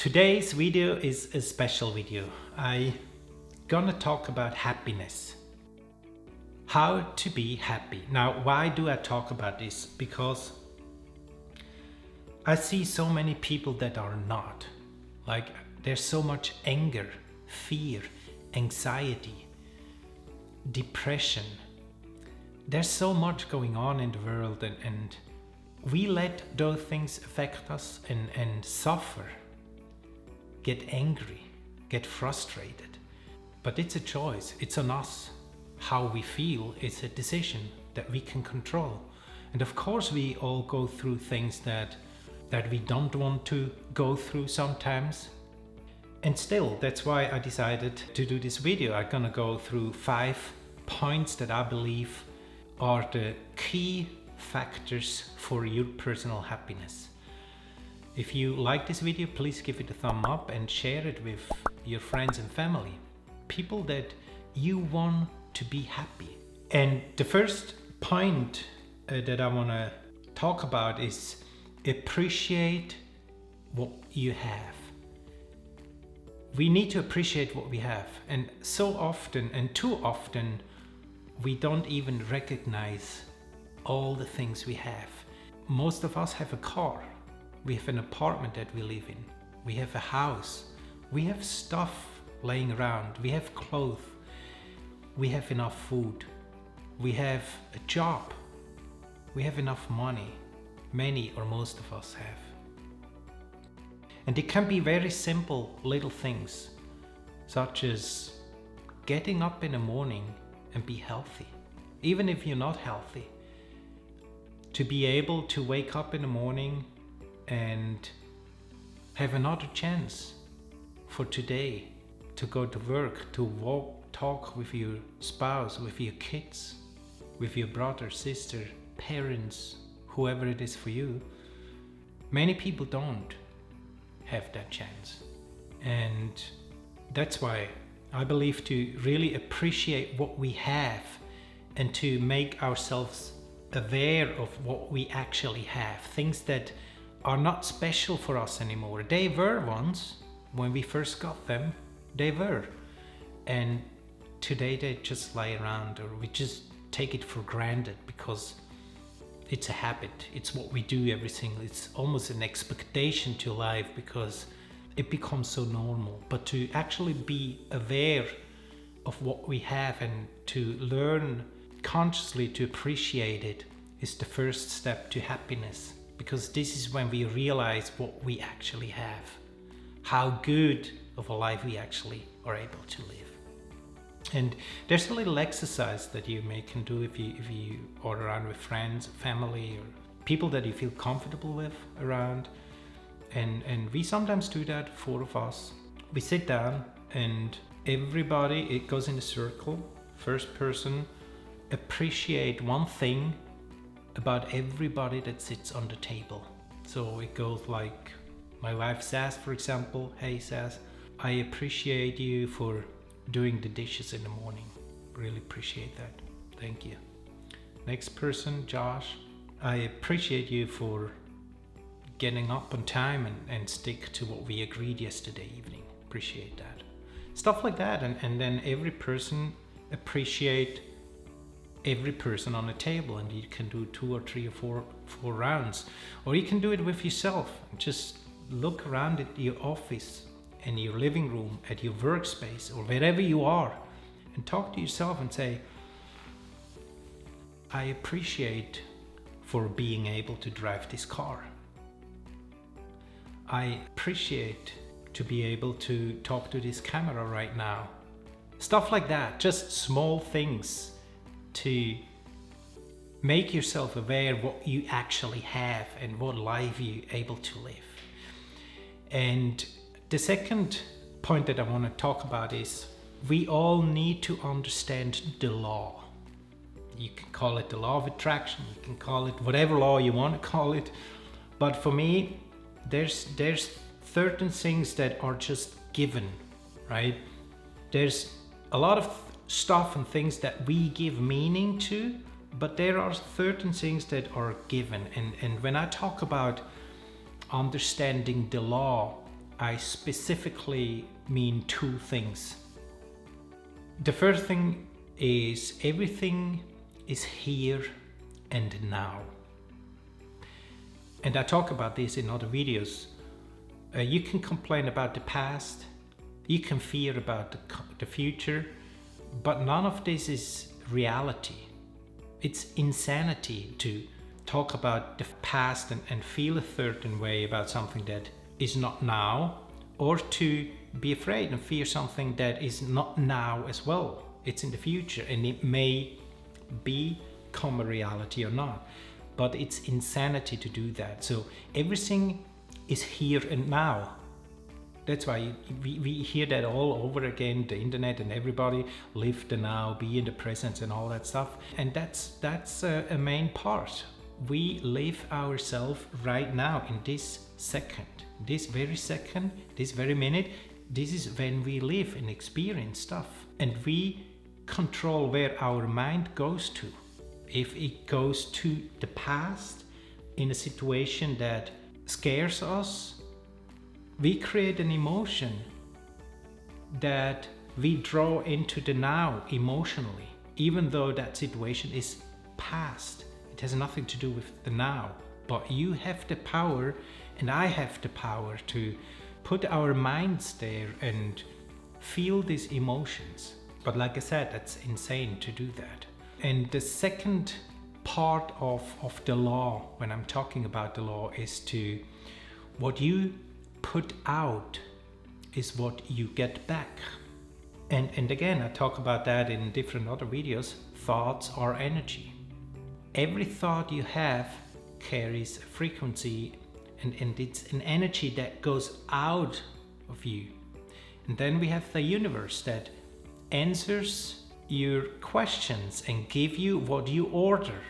Today's video is a special video. I'm gonna talk about happiness. How to be happy. Now, why do I talk about this? Because I see so many people that are not. Like, there's so much anger, fear, anxiety, depression. There's so much going on in the world, and we let those things affect us and suffer, get angry, get frustrated. But it's a choice. It's on us. How we feel is a decision that we can control. And of course we all go through things that we don't want to go through sometimes. And still, that's why I decided to do this video. I'm gonna go through 5 points that I believe are the key factors for your personal happiness. If you like this video, please give it a thumb up and share it with your friends and family. People that you want to be happy. And the first point that I want to talk about is appreciate what you have. We need to appreciate what we have. And so often, and too often, we don't even recognize all the things we have. Most of us have a car. We have an apartment that we live in. We have a house. We have stuff laying around. We have clothes. We have enough food. We have a job. We have enough money. Many or most of us have. And it can be very simple little things, such as getting up in the morning and be healthy. Even if you're not healthy, to be able to wake up in the morning and have another chance for today, to go to work, to walk, talk with your spouse, with your kids, with your brother, sister, parents, whoever it is for you. Many people don't have that chance. And that's why I believe to really appreciate what we have and to make ourselves aware of what we actually have. Things that are not special for us anymore. They were once, when we first got them, they were. And today they just lie around, or we just take it for granted because it's a habit. It's what we do every single, it's almost an expectation to life because it becomes so normal. But to actually be aware of what we have and to learn consciously to appreciate it is the first step to happiness. Because this is when we realize what we actually have, how good of a life we actually are able to live. And there's a little exercise that you can do if you are around with friends, family, or people that you feel comfortable with around. And we sometimes do that, 4 of us. We sit down and everybody, it goes in a circle. First person, appreciate one thing about everybody that sits on the table. So it goes like, my wife says, for example, hey Sass, I appreciate you for doing the dishes in the morning. Really appreciate that. Thank you. Next person, Josh, I appreciate you for getting up on time and stick to what we agreed yesterday evening. Appreciate that. Stuff like that. And then every person appreciate every person on the table, and you can do 2 or 3 or 4 rounds, or you can do it with yourself. Just look around at your office, in your living room, at your workspace, or wherever you are, and talk to yourself and say, I appreciate for being able to drive this car. I appreciate to be able to talk to this camera right now. Stuff like that, just small things to make yourself aware what you actually have and what life you're able to live. And the second point that I want to talk about is we all need to understand the law. You can call it the law of attraction, you can call it whatever law you want to call it. But for me, there's certain things that are just given, right? There's a lot of stuff and things that we give meaning to, but there are certain things that are given. And when I talk about understanding the law, I specifically mean two things. The first thing is everything is here and now. And I talk about this in other videos. You can complain about the past, you can fear about the future, but none of this is reality. It's insanity to talk about the past and feel a certain way about something that is not now, or to be afraid and fear something that is not now as well. It's in the future and it may become a reality or not, but it's insanity to do that. So everything is here and now. That's why we hear that all over again, the internet, and everybody live the now, be in the present and all that stuff. And that's a main part. We live ourselves right now in this second, this very minute. This is when we live and experience stuff. And we control where our mind goes to. If it goes to the past in a situation that scares us, we create an emotion that we draw into the now emotionally, even though that situation is past. It has nothing to do with the now. But you have the power, and I have the power to put our minds there and feel these emotions. But like I said, that's insane to do that. And the second part of the law, when I'm talking about the law, is to what you put out is what you get back. And again, I talk about that in different other videos. Thoughts are energy. Every thought you have carries a frequency, and it's an energy that goes out of you. And then we have the universe that answers your questions and give you what you order.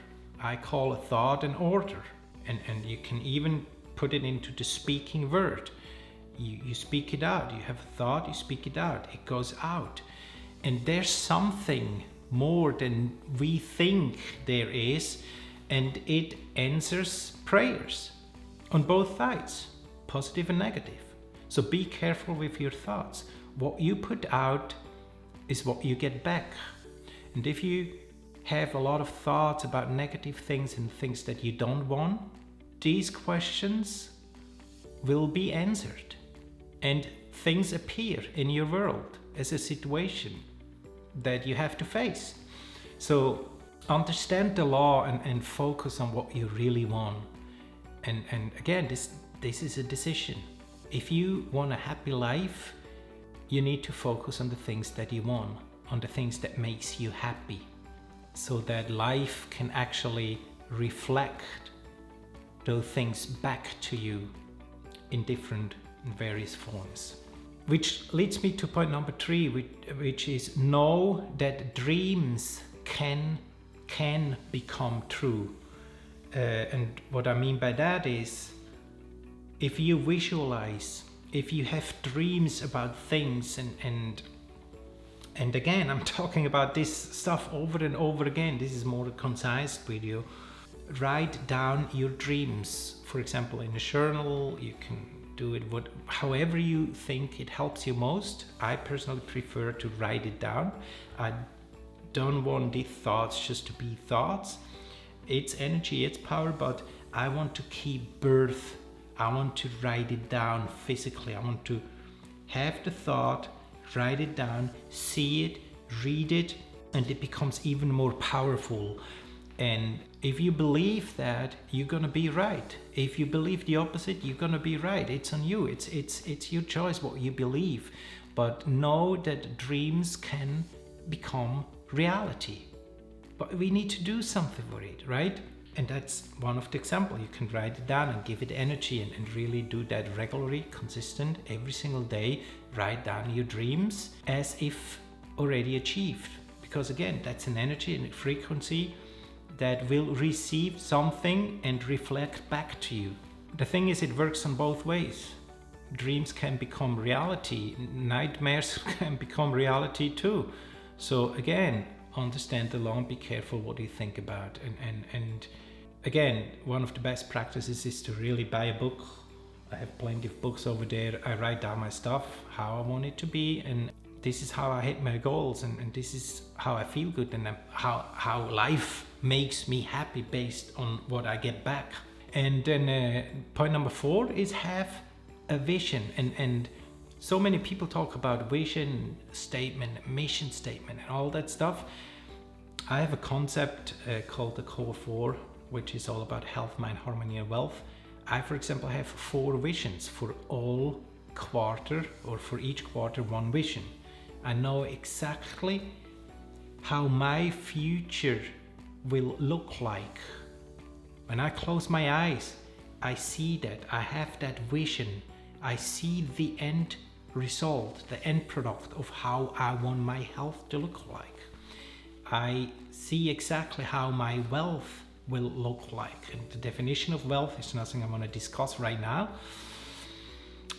I call a thought an order, and you can even put it into the speaking word. You speak it out. You have a thought, you speak it out, it goes out. And there's something more than we think there is, and it answers prayers on both sides, positive and negative. So be careful with your thoughts. What you put out is what you get back. And if you have a lot of thoughts about negative things and things that you don't want, these questions will be answered. And things appear in your world as a situation that you have to face. So understand the law and focus on what you really want. And again, this is a decision. If you want a happy life, you need to focus on the things that you want, on the things that makes you happy, so that life can actually reflect those things back to you in different and various forms. Which leads me to point number 3, which is know that dreams can become true. And what I mean by that is, if you visualize, if you have dreams about things, and again, I'm talking about this stuff over and over again. This is more a concise video. Write down your dreams. For example, in a journal, you can do it however you think it helps you most. I personally prefer to write it down. I don't want these thoughts just to be thoughts. It's energy, it's power, but I want to keep birth. I want to write it down physically. I want to have the thought, write it down, see it, read it, and it becomes even more powerful. And if you believe that, you're gonna be right. If you believe the opposite, you're gonna be right. It's on you. It's your choice what you believe. But know that dreams can become reality. But we need to do something for it, right? And that's one of the examples. You can write it down and give it energy and really do that regularly, consistent, every single day. Write down your dreams as if already achieved. Because again, that's an energy and a frequency that will receive something and reflect back to you. The thing is, it works on both ways. Dreams can become reality. Nightmares can become reality too. So again, understand the law and be careful what you think about. And again, one of the best practices is to really buy a book I have plenty of books over there. I write down my stuff, how I want it to be, and this is how I hit my goals, and this is how I feel good, and how life makes me happy based on what I get back. And then point number 4 is have a vision. And so many people talk about vision statement, mission statement, and all that stuff. I have a concept called the Core 4, which is all about health, mind, harmony, and wealth. I, for example, have 4 visions for all quarter, or for each quarter, 1 vision. I know exactly how my future will look like. When I close my eyes, I see that, I have that vision. I see the end result, the end product of how I want my health to look like. I see exactly how my wealth will look like. And the definition of wealth is nothing I want to discuss right now.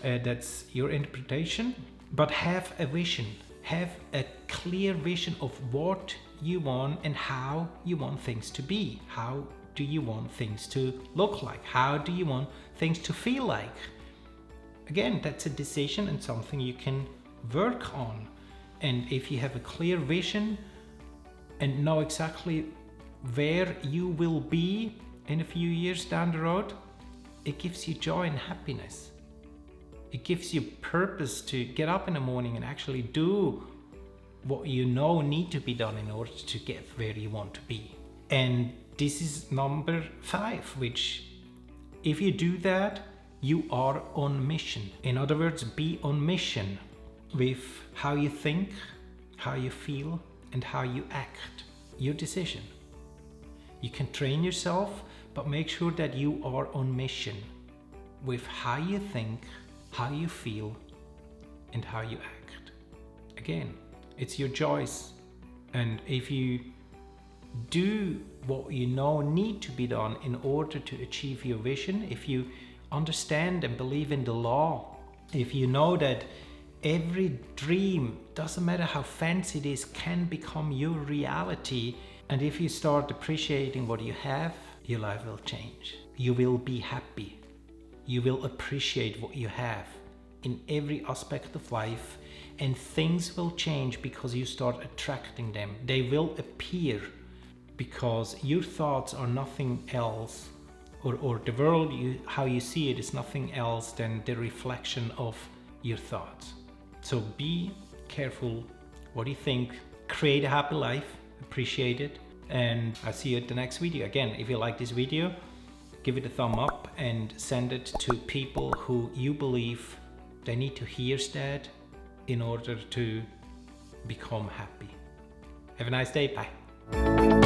That's your interpretation. But have a vision. Have a clear vision of what you want and how you want things to be. How do you want things to look like? How do you want things to feel like? Again, that's a decision and something you can work on. And if you have a clear vision and know exactly where you will be in a few years down the road, it gives you joy and happiness. It gives you purpose to get up in the morning and actually do what you know need to be done in order to get where you want to be. And this is number 5, which if you do that, you are on mission. In other words, be on mission with how you think, how you feel, and how you act. Your decision. You can train yourself, but make sure that you are on mission with how you think, how you feel, and how you act. Again, it's your choice. And if you do what you know need to be done in order to achieve your vision, if you understand and believe in the law, if you know that every dream, doesn't matter how fancy it is, can become your reality, and if you start appreciating what you have, your life will change. You will be happy. You will appreciate what you have in every aspect of life, and things will change because you start attracting them. They will appear because your thoughts are nothing else, or the world, how you see it, is nothing else than the reflection of your thoughts. So be careful what you think, create a happy life, appreciate it, and I'll see you at the next video. Again, if you like this video, give it a thumb up and send it to people who you believe they need to hear that in order to become happy. Have a nice day. Bye.